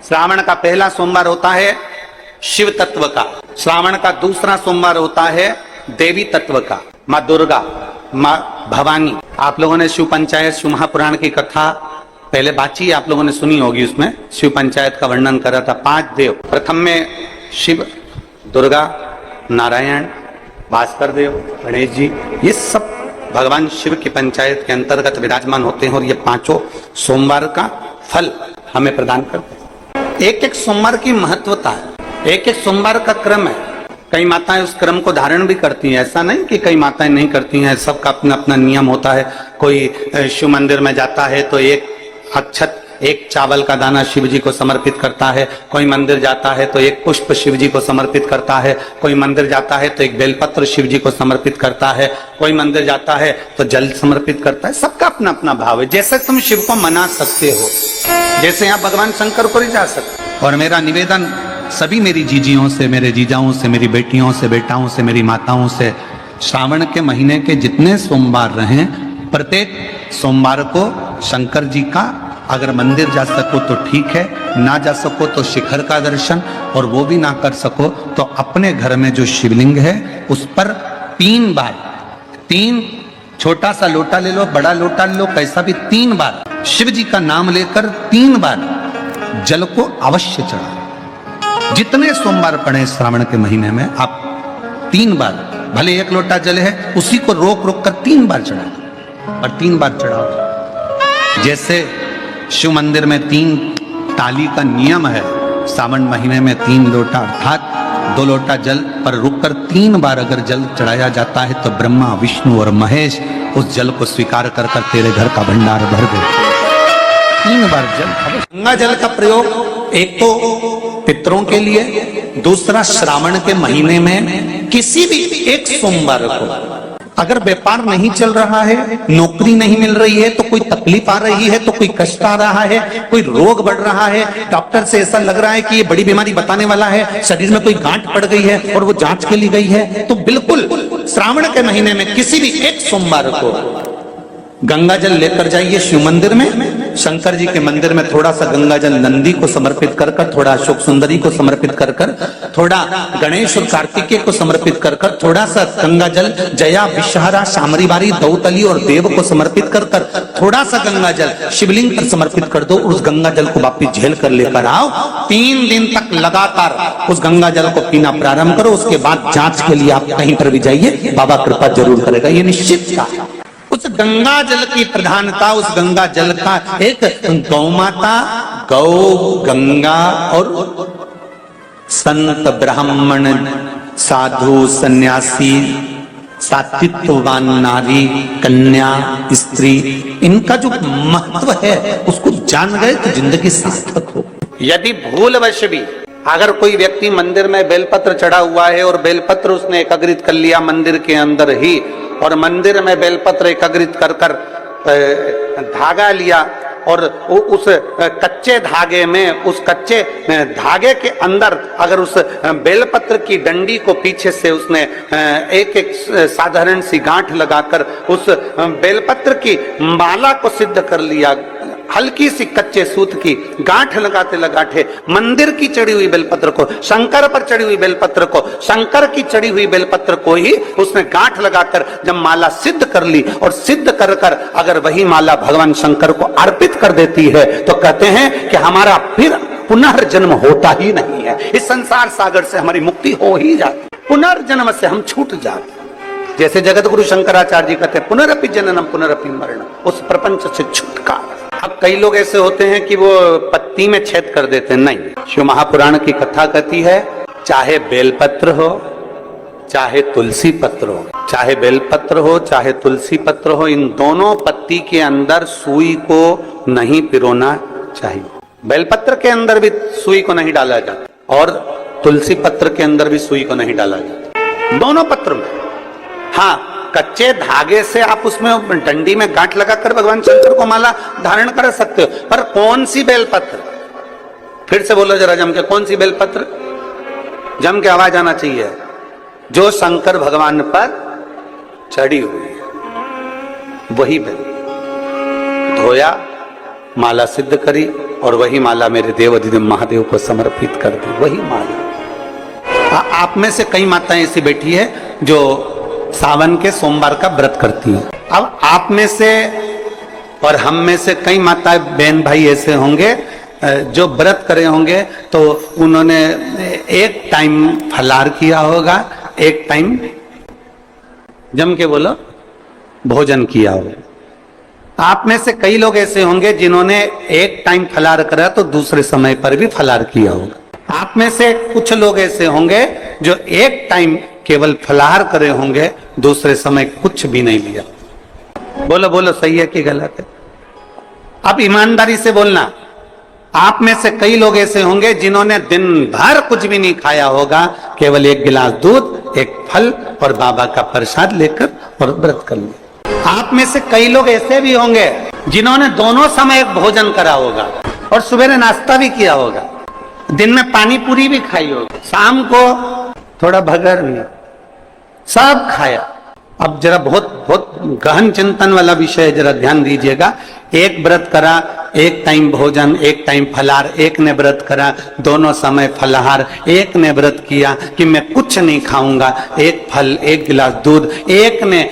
श्रावण का पहला सोमवार होता है शिव तत्व का, श्रावण का दूसरा सोमवार होता है देवी तत्व का, माँ दुर्गा, माँ भवानी। आप लोगों ने शिव पंचायत शिव महापुराण की कथा पहले बाची आप लोगों ने सुनी होगी, उसमें शिव पंचायत का वर्णन करा था। 5 देव, प्रथम में शिव, दुर्गा, नारायण, भास्कर देव, गणेश जी, ये सब भगवान शिव की पंचायत के अंतर्गत विराजमान होते हैं और ये 5 सोमवार का फल हमें प्रदान करते हैं। एक एक सोमवार की महत्वता है, एक एक सोमवार का क्रम है। कई माताएं उस क्रम को धारण भी करती हैं, ऐसा नहीं कि कई माताएं नहीं करती हैं, सबका अपना अपना नियम होता है। कोई शिव मंदिर में जाता है तो एक अक्षत, एक चावल का दाना शिव जी को समर्पित करता है, कोई मंदिर जाता है तो एक पुष्प शिव जी को समर्पित करता है, कोई मंदिर जाता है तो एक बेलपत्र शिव जी को समर्पित करता है, कोई मंदिर जाता है तो जल समर्पित करता है। सबका अपना अपना भाव है। जैसे तुम शिव को मना सकते हो, जैसे यहाँ भगवान शंकर को नहीं जा सकते। और मेरा निवेदन सभी मेरी जीजियों से, मेरे जीजाओं से, मेरी बेटियों से, बेटाओं से, मेरी माताओं से, श्रावण के महीने के जितने सोमवार रहें, प्रत्येक सोमवार को शंकर जी का अगर मंदिर जा सको तो ठीक है, ना जा सको तो शिखर का दर्शन, और वो भी ना कर सको तो अपने घर में जो शिवलिंग है उस पर 3 बार, 3 छोटा सा लोटा ले लो, बड़ा लोटा ले लो, कैसा भी 3 बार शिव जी का नाम लेकर 3 बार जल को अवश्य चढ़ाओ। जितने सोमवार पड़े श्रावण के महीने में आप 3 बार, भले 1 लोटा जल है उसी को रोक रोक कर 3 बार चढ़ाओ, और 3 बार चढ़ाओ। जैसे शिव मंदिर में 3 ताली का नियम है, सावन महीने में 3 लोटा अर्थात 2 लोटा जल पर रुककर 3 बार अगर जल चढ़ाया जाता है तो ब्रह्मा, विष्णु और महेश उस जल को स्वीकार कर कर तेरे घर का भंडार भर देते। 3 बार जल। गंगा जल का प्रयोग एक तो पितरों के लिए, दूसरा श्रावण के महीने में किसी भी एक सोमवार को अगर व्यापार नहीं चल रहा है, नौकरी नहीं मिल रही है, तो कोई तकलीफ आ रही है, तो कोई कष्ट आ रहा है, कोई रोग बढ़ रहा है, डॉक्टर से ऐसा लग रहा है कि ये बड़ी बीमारी बताने वाला है, शरीर में कोई गांठ पड़ गई है और वो जांच के लिए गई है, तो बिल्कुल श्रावण के महीने में किसी भी एक सोमवार को गंगा जल लेकर जाइए शिव मंदिर में। शंकर जी के मंदिर में थोड़ा सा गंगा जल नंदी को समर्पित कर कर, थोड़ा अशोक सुंदरी को समर्पित कर कर, थोड़ा गणेश और कार्तिकेय को समर्पित कर कर, थोड़ा सा गंगा जल जया, विषहरा, शामरीबारी, दौतली और देव को समर्पित कर कर, थोड़ा सा गंगा जल शिवलिंग पर समर्पित कर दो। उस गंगा जल को वापिस झेल कर लेकर आओ। 3 दिन तक लगातार उस गंगा जल को पीना प्रारंभ करो। उसके बाद जांच के लिए आप कहीं पर भी जाइए, बाबा कृपा जरूर करेगा, ये निश्चित का। उस गंगा जल की प्रधानता, उस गंगा जल का एक गौ माता, गौ, गंगा और संत, ब्राह्मण, साधु, सन्यासी, सात्वित्ववान नारी, कन्या, स्त्री, इनका जो महत्व है उसको जान गए तो जिंदगी सार्थक हो। यदि भूलवश भी अगर कोई व्यक्ति मंदिर में बेलपत्र चढ़ा हुआ है और बेलपत्र उसने एकत्रित कर लिया मंदिर के अंदर ही, और मंदिर में बेलपत्र एकत्रित कर कर धागा लिया और उस कच्चे धागे में, उस कच्चे धागे के अंदर अगर उस बेलपत्र की डंडी को पीछे से उसने एक एक साधारण सी गांठ लगाकर उस बेलपत्र की माला को सिद्ध कर लिया, हल्की सी कच्चे सूत की गांठ लगाते लगाते मंदिर की चढ़ी हुई बेलपत्र को, शंकर पर चढ़ी हुई बेलपत्र को, शंकर की चढ़ी हुई बेलपत्र को ही उसने गांठ लगाकर जब माला सिद्ध कर ली और सिद्ध कर कर अगर वही माला भगवान शंकर को अर्पित कर देती है तो कहते हैं कि हमारा फिर पुनर्जन्म होता ही नहीं है। इस संसार सागर से हमारी मुक्ति हो ही जाती, पुनर्जन्म से हम छूट जाते। जैसे जगत गुरु शंकराचार्य जी कहते हैं पुनरपि जननम पुनरपि मरणम, उस प्रपंच से छुटकारा। अब कई लोग ऐसे होते हैं कि वो पत्ती में छेद कर देते हैं, नहीं। शिव महापुराण की कथा कहती है चाहे बेलपत्र हो चाहे तुलसी पत्र हो, चाहे बेलपत्र हो चाहे तुलसी पत्र हो, इन दोनों पत्ती के अंदर सुई को नहीं पिरोना चाहिए। बेलपत्र के अंदर भी सुई को नहीं डाला जाता और तुलसी पत्र के अंदर भी सुई को नहीं डाला जाता, दोनों पत्र में। हाँ, कच्चे धागे से आप उसमें डंडी में गांठ लगाकर भगवान शंकर को माला धारण कर सकते हो, पर कौन सी बेलपत्र? फिर से बोलो जरा जम के, कौन सी बेलपत्र? जम के आवाज आना चाहिए। जो शंकर भगवान पर चढ़ी हुई है वही बेल। धोया, माला सिद्ध करी और वही माला मेरे देवाधिदेव महादेव को समर्पित कर दी। वही माला। आप में से कई माताएं ऐसी बैठी है जो सावन के सोमवार का व्रत करती हैं। अब आप में से और हम में से कई माताएं बहन भाई ऐसे होंगे जो व्रत करे होंगे तो उन्होंने एक टाइम फलार किया होगा, एक टाइम जम के बोलो भोजन किया होगा। आप में से कई लोग ऐसे होंगे जिन्होंने एक टाइम फलार करा तो दूसरे समय पर भी फलार किया होगा। आप में से कुछ लोग ऐसे होंगे जो एक टाइम केवल फलाहार करे होंगे, दूसरे समय कुछ भी नहीं लिया। बोलो बोलो, सही है कि गलत है? अब ईमानदारी से बोलना। आप में से कई लोग ऐसे होंगे जिन्होंने दिन भर कुछ भी नहीं खाया होगा, केवल एक गिलास दूध, एक फल और बाबा का प्रसाद लेकर और व्रत कर लिया। आप में से कई लोग ऐसे भी होंगे जिन्होंने दोनों समय भोजन करा होगा और सवेरे नाश्ता भी किया होगा, दिन में पानी पूरी भी खाई होगी, शाम को थोड़ा भगर भी, सब खाया। अब जरा बहुत बहुत गहन चिंतन वाला विषय, जरा ध्यान दीजिएगा। एक व्रत करा, एक टाइम भोजन, एक टाइम फलाहार, एक ने व्रत करा दोनों समय फलाहार, एक ने व्रत किया कि मैं कुछ नहीं खाऊंगा, एक फल, एक गिलास दूध, एक ने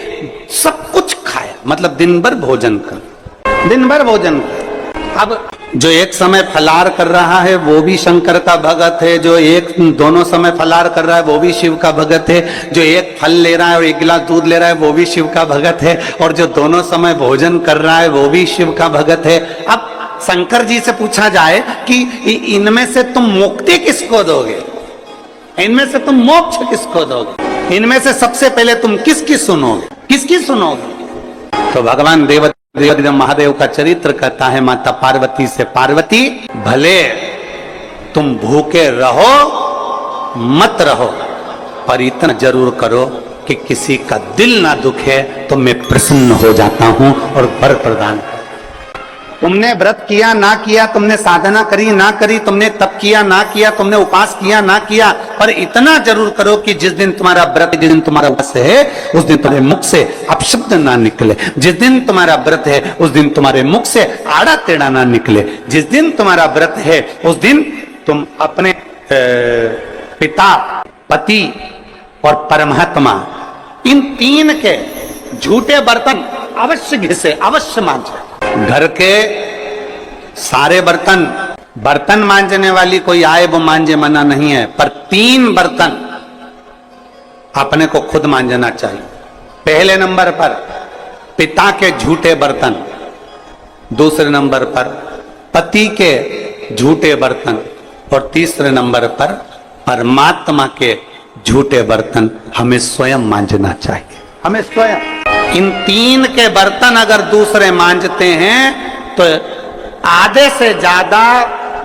सब कुछ खाया, मतलब दिन भर भोजन कर, दिन भर भोजन कर। अब जो एक समय फलाहार कर रहा है वो भी शंकर का भगत है, जो एक दोनों समय फलाहार कर रहा है वो भी शिव का भगत है, जो एक फल ले रहा है और एक गिलास दूध ले रहा है वो भी शिव का भगत है, और जो दोनों समय भोजन कर रहा है वो भी शिव का भगत है। अब शंकर जी से पूछा जाए कि इनमें से तुम मुक्ति किसको दोगे, इनमें से तुम मोक्ष किसको दोगे, इनमें से सबसे पहले तुम किसकी सुनोगे, किसकी सुनोगे? तो भगवान देवाधिदेव महादेव का चरित्र कहता है माता पार्वती से, पार्वती भले तुम भूखे रहो मत रहो, पर इतना जरूर करो कि किसी का दिल ना दुखे तो मैं प्रसन्न हो जाता हूं और वर प्रदान कर। तुमने व्रत किया ना किया, तुमने साधना करी ना करी, तुमने तप किया ना किया, तुमने उपास किया ना किया, पर इतना जरूर करो कि जिस दिन तुम्हारा व्रत, जिस दिन तुम्हारा उपवास है, उस दिन तुम्हारे मुख से अपशब्द ना निकले। जिस दिन तुम्हारा व्रत है उस दिन तुम्हारे मुख से आड़ा टेढ़ा ना निकले। जिस दिन तुम्हारा व्रत है उस दिन तुम अपने पिता, पति और परमात्मा, इन तीन के झूठे बर्तन अवश्य घिसे, अवश्य मांजे। घर के सारे बर्तन मांजने वाली कोई आए वो मांजे, मना नहीं है, पर 3 बर्तन अपने को खुद मांजना चाहिए। पहले नंबर पर पिता के झूठे बर्तन, दूसरे नंबर पर पति के झूठे बर्तन और तीसरे नंबर पर परमात्मा के झूठे बर्तन हमें स्वयं मांजना चाहिए, हमें स्वयं। इन 3 के बर्तन अगर दूसरे मांजते हैं तो आधे से ज्यादा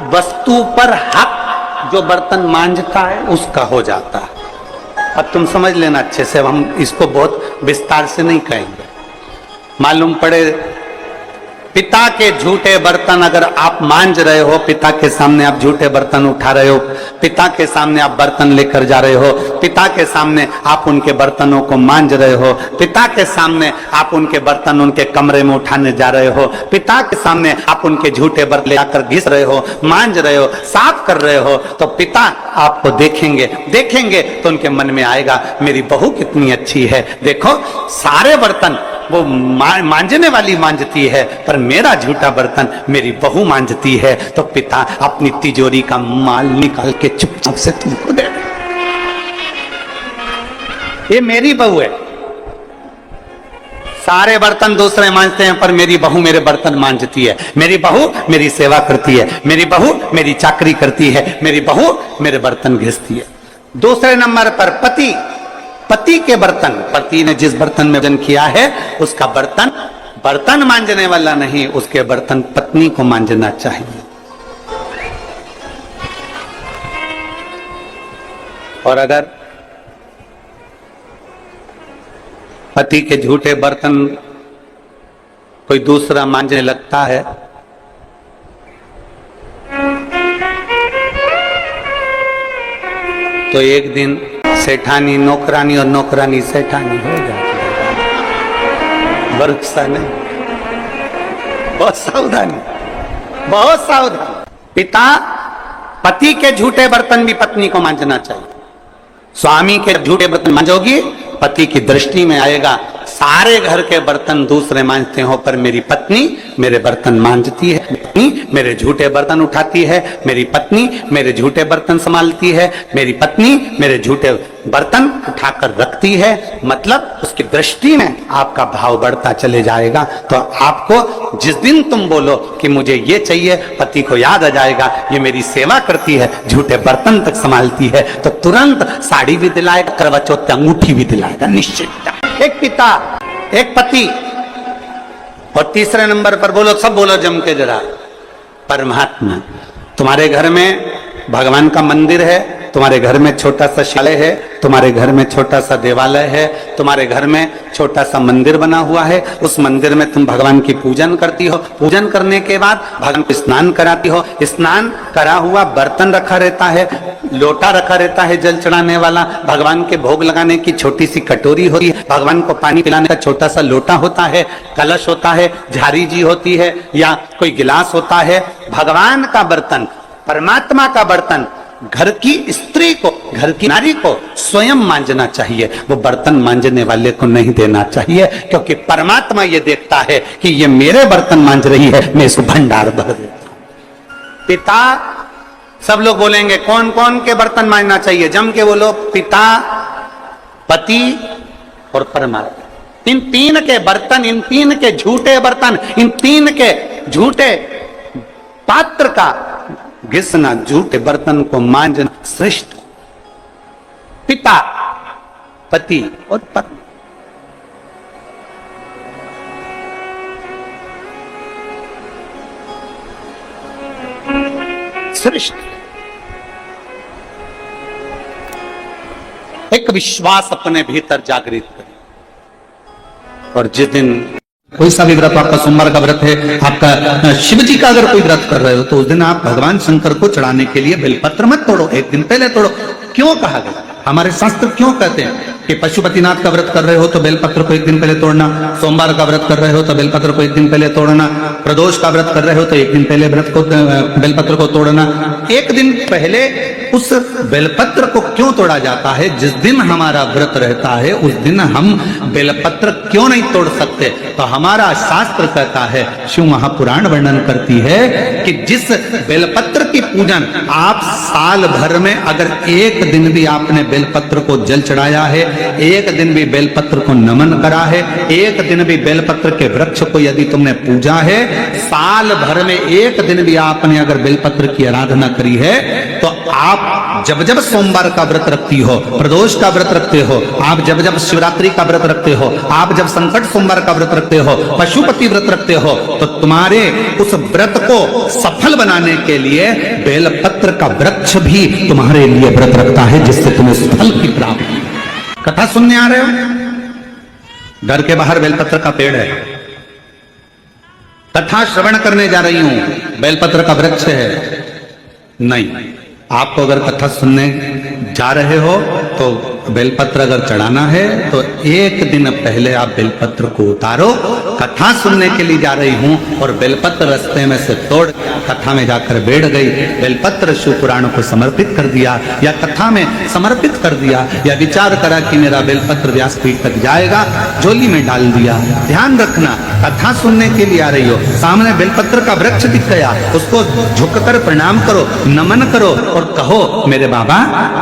वस्तु पर हक जो बर्तन मांजता है उसका हो जाता है। अब तुम समझ लेना अच्छे से, हम इसको बहुत विस्तार से नहीं कहेंगे। मालूम पड़े पिता के झूठे बर्तन अगर आप मांज रहे हो, पिता के सामने आप झूठे बर्तन उठा रहे हो, पिता के सामने आप बर्तन लेकर जा रहे हो, पिता के सामने आप उनके बर्तनों को मांज रहे हो, पिता के सामने आप उनके बर्तन उनके कमरे में उठाने जा रहे हो, पिता के सामने आप उनके झूठे बर्तन लेकर घिस रहे हो, मांज रहे हो, साफ कर रहे हो, तो पिता आपको देखेंगे तो उनके मन में आएगा मेरी बहू कितनी अच्छी है, देखो सारे बर्तन वो मांजने वाली मांजती है पर मेरा झूठा बर्तन मेरी बहू मांजती है। तो पिता अपनी तिजोरी का माल निकाल के चुपचाप से तुमको दे दे, ये मेरी बहू है। सारे बर्तन दूसरे मांजते हैं पर मेरी बहू मेरे बर्तन मांजती है, मेरी बहू मेरी सेवा करती है, मेरी बहू मेरी चाकरी करती है, मेरी बहू मेरे बर्तन घिसती है। दूसरे नंबर पर पति के बर्तन, पति ने जिस बर्तन में भोजन किया है उसका बर्तन मांजने वाला नहीं, उसके बर्तन पत्नी को मांजना चाहिए। और अगर पति के झूठे बर्तन कोई दूसरा मांजने लगता है तो एक दिन सेठानी नौकरानी और नौकरानी सेठानी हो जाती है। वर्षा नहीं, बहुत सावधानी। बहुत सावधान। पिता, पति के झूठे बर्तन भी पत्नी को मांजना चाहिए। स्वामी के झूठे बर्तन मांजोगी, पति की दृष्टि में आएगा सारे घर के बर्तन दूसरे मांजते हो, पर मेरी पत्नी मेरे बर्तन मांजती है, पत्नी मेरे झूठे बर्तन उठाती है, मेरी पत्नी मेरे झूठे बर्तन संभालती है, मेरी पत्नी मेरे झूठे बर्तन उठाकर रखती है। मतलब उसकी दृष्टि में आपका भाव बढ़ता चले जाएगा। तो आपको जिस दिन तुम बोलो कि मुझे ये चाहिए, पति को याद आ जाएगा ये मेरी सेवा करती है, झूठे बर्तन तक संभालती है, तो तुरंत साड़ी भी दिलाएगा, करवा चौथ अंगूठी भी दिलाएगा निश्चित। एक पिता, एक पति, और तीसरे नंबर पर बोलो, सब बोलो जम के जरा, परमात्मा। तुम्हारे घर में भगवान का मंदिर है, तुम्हारे घर में छोटा सा शिवालय है, तुम्हारे घर में छोटा सा देवालय है, तुम्हारे घर में छोटा सा मंदिर बना हुआ है, उस मंदिर में तुम भगवान की पूजन करती हो, पूजन करने के बाद भगवान को स्नान कराती हो, स्नान करा हुआ बर्तन रखा रहता है, लोटा रखा रहता है जल चढ़ाने वाला, भगवान के भोग लगाने की छोटी सी कटोरी होती है, भगवान को पानी पिलाने का छोटा सा लोटा होता है, कलश होता है, झारी जी होती है, या कोई गिलास होता है। भगवान का बर्तन, परमात्मा का बर्तन घर की स्त्री को, घर की नारी को स्वयं मांजना चाहिए, वो बर्तन मांजने वाले को नहीं देना चाहिए, क्योंकि परमात्मा ये देखता है कि ये मेरे बर्तन मांज रही है, मैं इसको भंडार भर देता हूं। पिता, सब लोग बोलेंगे कौन कौन के बर्तन मांजना चाहिए, जम के बोलो, पिता, पति और परमात्मा। इन तीन के बर्तन, इन तीन के झूठे बर्तन, इन तीन के झूठे पात्र का घिसना, झूठे बर्तन को मांजना श्रेष्ठ। पिता, पति और पत्नी। श्रेष्ठ। एक विश्वास अपने भीतर जागृत करें, और जिस दिन कोई सा भी व्रत, आपका सोमवार का व्रत है, आपका शिव जी का अगर कोई व्रत कर रहे हो, तो उस दिन आप भगवान शंकर को चढ़ाने के लिए बेलपत्र मत तोड़ो, एक दिन पहले तोड़ो। क्यों कहा गया? हमारे शास्त्र क्यों कहते हैं कि पशुपतिनाथ का व्रत कर रहे हो तो बेलपत्र को एक दिन पहले तोड़ना, सोमवार का व्रत कर रहे हो तो बेलपत्र को एक दिन पहले तोड़ना, प्रदोष का व्रत कर रहे हो तो एक दिन पहले व्रत को, बेलपत्र को तोड़ना। एक दिन पहले उस बेलपत्र को क्यों तोड़ा जाता है? जिस दिन हमारा व्रत रहता है उस दिन हम बेलपत्र क्यों नहीं तोड़ सकते? तो हमारा शास्त्र कहता है, शिव महापुराण वर्णन करती है कि जिस बेलपत्र की पूजन आप साल भर में अगर एक दिन भी आपने बेलपत्र को जल चढ़ाया है, एक दिन भी बेलपत्र को नमन करा है, एक दिन भी बेलपत्र के वृक्ष को यदि तुमने पूजा है, साल भर में एक दिन भी आपने अगर बेलपत्र की आराधना करी है, तो आप जब जब सोमवार का व्रत रखती हो, प्रदोष का व्रत रखते हो, आप जब जब शिवरात्रि का व्रत रखते हो, आप जब संकट सोमवार का व्रत रखते हो, पशुपति व्रत रखते हो, तो तुम्हारे उस व्रत को सफल बनाने के लिए बेलपत्र का वृक्ष भी तुम्हारे लिए व्रत रखता है, जिससे तुम्हें फल की प्राप्ति। कथा सुनने आ रहे हो? घर के बाहर बेलपत्र का पेड़ है, कथा श्रवण करने जा रही हूं, बेलपत्र का वृक्ष है नहीं। आपको अगर कथा सुनने जा रहे हो तो बेलपत्र अगर चढ़ाना है तो एक दिन पहले आप बेलपत्र को उतारो। कथा सुनने के लिए जा रही हूं और बेलपत्र रास्ते में से तोड़ कथा में जाकर बैठ गई, बेलपत्र शिव पुराण को समर्पित कर दिया या कथा में समर्पित कर दिया, या विचार करा कि मेरा बेलपत्र व्यासपीठ तक जाएगा, झोली में डाल दिया। ध्यान रखना, कथा सुनने के लिए आ रही हो, सामने बेलपत्र का वृक्ष दिख गया, उसको झुककर प्रणाम करो, नमन करो और कहो, मेरे बाबा,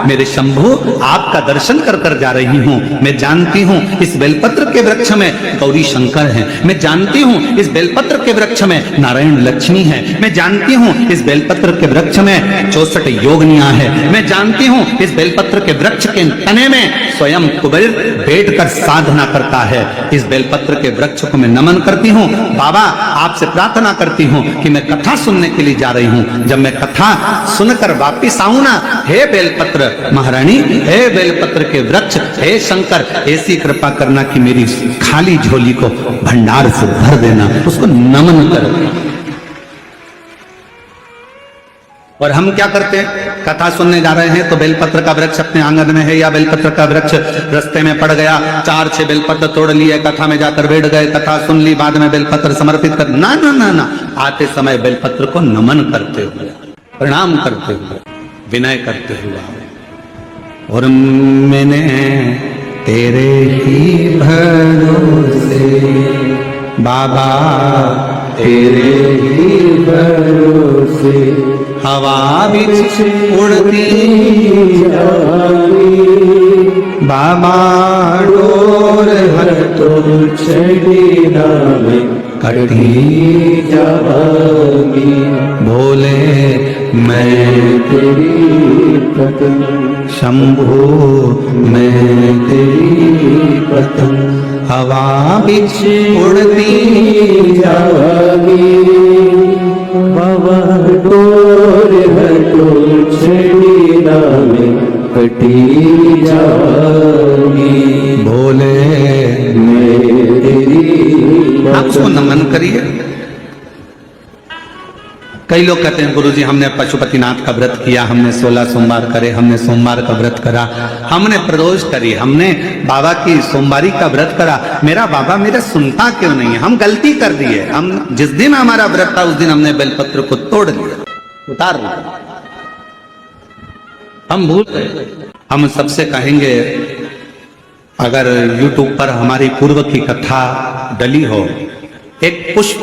मेरे शंभु, आपका दर्शन कर कर जा रही हूं। मैं जानती हूं इस बेलपत्र के वृक्ष में गौरी शंकर हैं, मैं जानती हूं इस बेलपत्र के वृक्ष में नारायण लक्ष्मी है, मैं जानती हूं इस बेलपत्र के वृक्ष में 64 योगनियां हैं, मैं जानती हूं इस बेलपत्र के वृक्ष के तने में स्वयं कुबेर बैठकर साधना करता है। इस बेलपत्र के वृक्ष को मैं नमन करती हूं। बाबा, आपसे प्रार्थना करती हूं कि मैं कथा सुनने के लिए जा रही हूं, जब मैं कथा सुनकर वापिस आऊं ना, हे बेलपत्र महारानी, हे बेलपत्र के वृक्ष, हे शंकर, ऐसी कृपा करना कि मेरी खाली झोली को भंडार से भर देना, उसको नमन कर। और हम क्या करते हैं, कथा सुनने जा रहे हैं तो बेलपत्र का वृक्ष अपने आंगन में है या बेलपत्र का वृक्ष रास्ते में पड़ गया, 4-6 बेलपत्र तोड़ लिए, कथा में जाकर बैठ गए, कथा सुन ली, बाद में बेलपत्र समर्पित कर, ना ना ना ना, आते समय बेलपत्र को नमन करते हुए, प्रणाम करते हुए, विनय करते हुए, और मैंने तेरे ही भरोसे बाबा, तेरे ही भरोसे हवा बिच उड़ती जावी, बाबा डोर हर तो छड़ी नाम कटी जावी, बोले मैं तेरी पतंग, शंभो मैं तेरी पतंग, हवा बिच उड़ती जावी, बाबा डोर हटो छड़ी नाम कटी जावी, बोले मैं तेरी। आप उसको नमन करिए। कई लोग कहते हैं गुरुजी हमने पशुपतिनाथ का व्रत किया, हमने 16 सोमवार करे, हमने सोमवार का व्रत करा, हमने प्रदोष करी, हमने बाबा की सोमवारी का व्रत करा, मेरा बाबा मेरा सुनता क्यों नहीं है? हम गलती कर दिए, हम जिस दिन हमारा व्रत था उस दिन हमने बेलपत्र को तोड़ लिया, उतार लिया, हम भूल गए। हम सबसे कहेंगे अगर YouTube पर हमारी पूर्व की कथा डली हो, एक पुष्प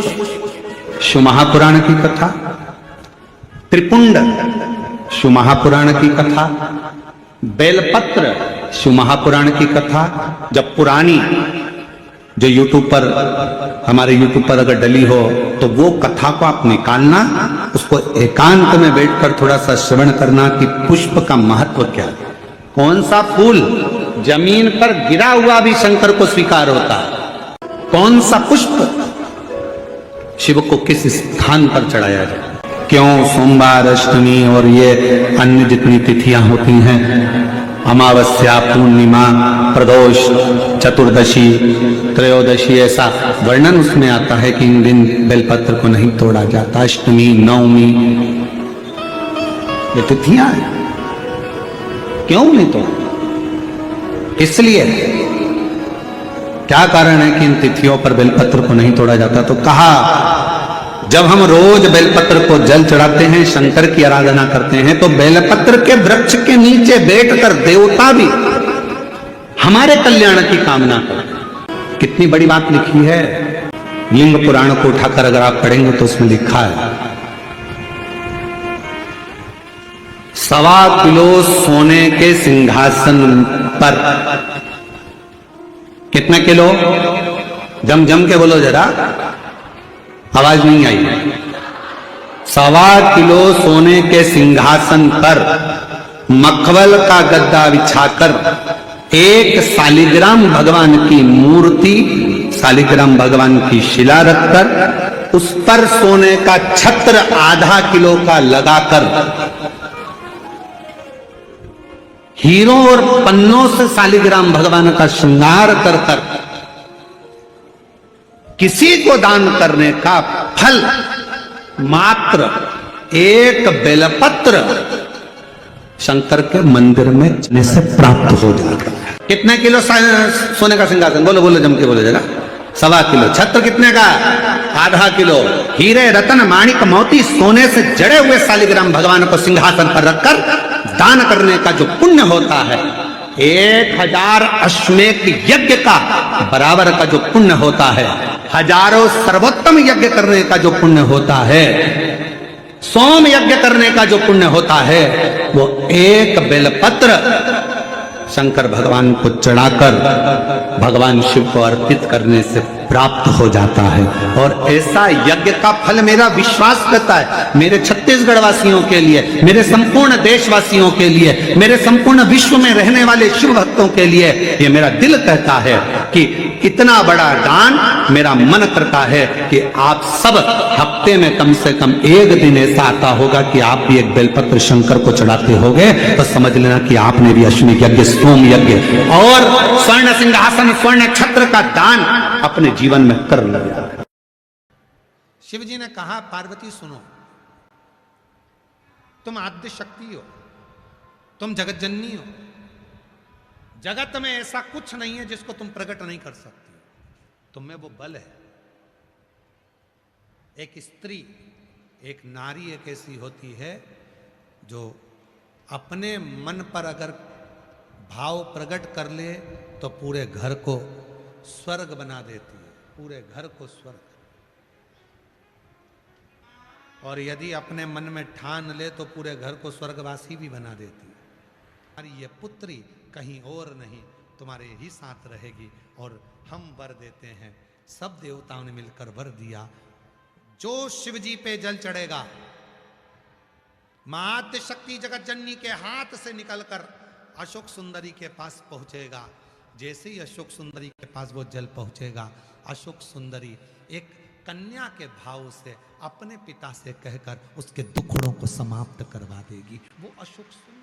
शिव महापुराण की कथा, त्रिपुंड शिव महापुराण की कथा, बेलपत्र शिव महापुराण की कथा, जब पुरानी जो YouTube पर हमारे YouTube पर अगर डली हो तो वो कथा को आप निकालना, उसको एकांत में बैठकर थोड़ा सा श्रवण करना कि पुष्प का महत्व क्या है, कौन सा फूल जमीन पर गिरा हुआ भी शंकर को स्वीकार होता है, कौन सा पुष्प शिव को किस स्थान पर चढ़ाया जाए, क्यों सोमवार, अष्टमी और ये अन्य जितनी तिथियां होती हैं, अमावस्या, पूर्णिमा, प्रदोष, चतुर्दशी, त्रयोदशी, ऐसा वर्णन उसमें आता है कि इन दिन बेलपत्र को नहीं तोड़ा जाता। अष्टमी, नवमी, ये तिथियां हैं, क्यों नहीं तोड़ा? इसलिए क्या कारण है कि इन तिथियों पर बेलपत्र को नहीं तोड़ा जाता? तो कहा जब हम रोज बेलपत्र को जल चढ़ाते हैं, शंकर की आराधना करते हैं, तो बेलपत्र के वृक्ष के नीचे बैठकर देवता भी हमारे कल्याण की कामना करते। कितनी बड़ी बात लिखी है, लिंग पुराण को उठाकर अगर आप पढ़ेंगे तो उसमें लिखा है 1.25 किलो सोने के सिंहासन पर, कितने किलो? जम के बोलो जरा, आवाज नहीं आई। 1.25 किलो सोने के सिंहासन पर मखमल का गद्दा बिछाकर एक शालिग्राम भगवान की मूर्ति, शालिग्राम भगवान की शिला रखकर उस पर सोने का छत्र 0.5 किलो का लगाकर हीरों और पन्नों से शालिग्राम भगवान का श्रृंगार कर कर किसी को दान करने का फल मात्र एक बेलपत्र शंकर के मंदिर में जाने से प्राप्त हो जाता है। कितने किलो सोने का सिंहासन? बोलो बोलो, जम के बोलो जरा। 1.25 किलो। छत्र कितने का? 0.5 किलो। हीरे, रतन, माणिक, मोती, सोने से जड़े हुए शालिग्राम भगवान को सिंहासन पर रखकर दान करने का जो पुण्य होता है, 1000 अश्वमेध यज्ञ का बराबर का जो पुण्य होता है, हजारों सर्वोत्तम यज्ञ करने का जो पुण्य होता है, सोम यज्ञ करने का जो पुण्य होता है, वो एक बेलपत्र शंकर भगवान को चढ़ाकर भगवान शिव को अर्पित करने से प्राप्त हो जाता है। और ऐसा यज्ञ का फल मेरा विश्वास करता है, मेरे छत्तीसगढ़ वासियों के लिए, मेरे संपूर्ण देशवासियों के लिए, मेरे संपूर्ण विश्व में रहने वाले शिव भक्तों के लिए, ये मेरा दिल कहता है कि इतना बड़ा दान मेरा मन करता है कि आप सब हफ्ते में कम से कम एक दिन ऐसा आता होगा कि आप भी एक बेलपत्र शंकर को चढ़ाते होगे, तो समझ लेना कि आपने भी अश्विनी यज्ञ, सोम यज्ञ और स्वर्ण सिंहासन, स्वर्ण छत्र का दान अपने जीवन में कर लिया। शिव जी ने कहा, पार्वती सुनो, तुम आद्य शक्ति हो, तुम जगत जननी हो। जगत में ऐसा कुछ नहीं है जिसको तुम प्रकट नहीं कर सकती। तुम में वो बल है। एक स्त्री, एक नारी एक ऐसी होती है जो अपने मन पर अगर भाव प्रकट कर ले तो पूरे घर को स्वर्ग बना देती है, पूरे घर को स्वर्ग। और यदि अपने मन में ठान ले तो पूरे घर को स्वर्गवासी भी बना देती है। अरे ये पुत्री कहीं और नहीं, तुम्हारे ही साथ रहेगी। और हम वर देते हैं, सब देवताओं ने मिलकर वर दिया। जो शिव जी पे जल चढ़ेगा, माद्य शक्ति जगत जननी के हाथ से निकलकर अशोक सुंदरी के पास पहुंचेगा। जैसे ही अशोक सुंदरी के पास वो जल पहुंचेगा, अशोक सुंदरी एक कन्या के भाव से अपने पिता से कहकर उसके दुखड़ों को समाप्त करवा देगी। वो अशोक सुंदरी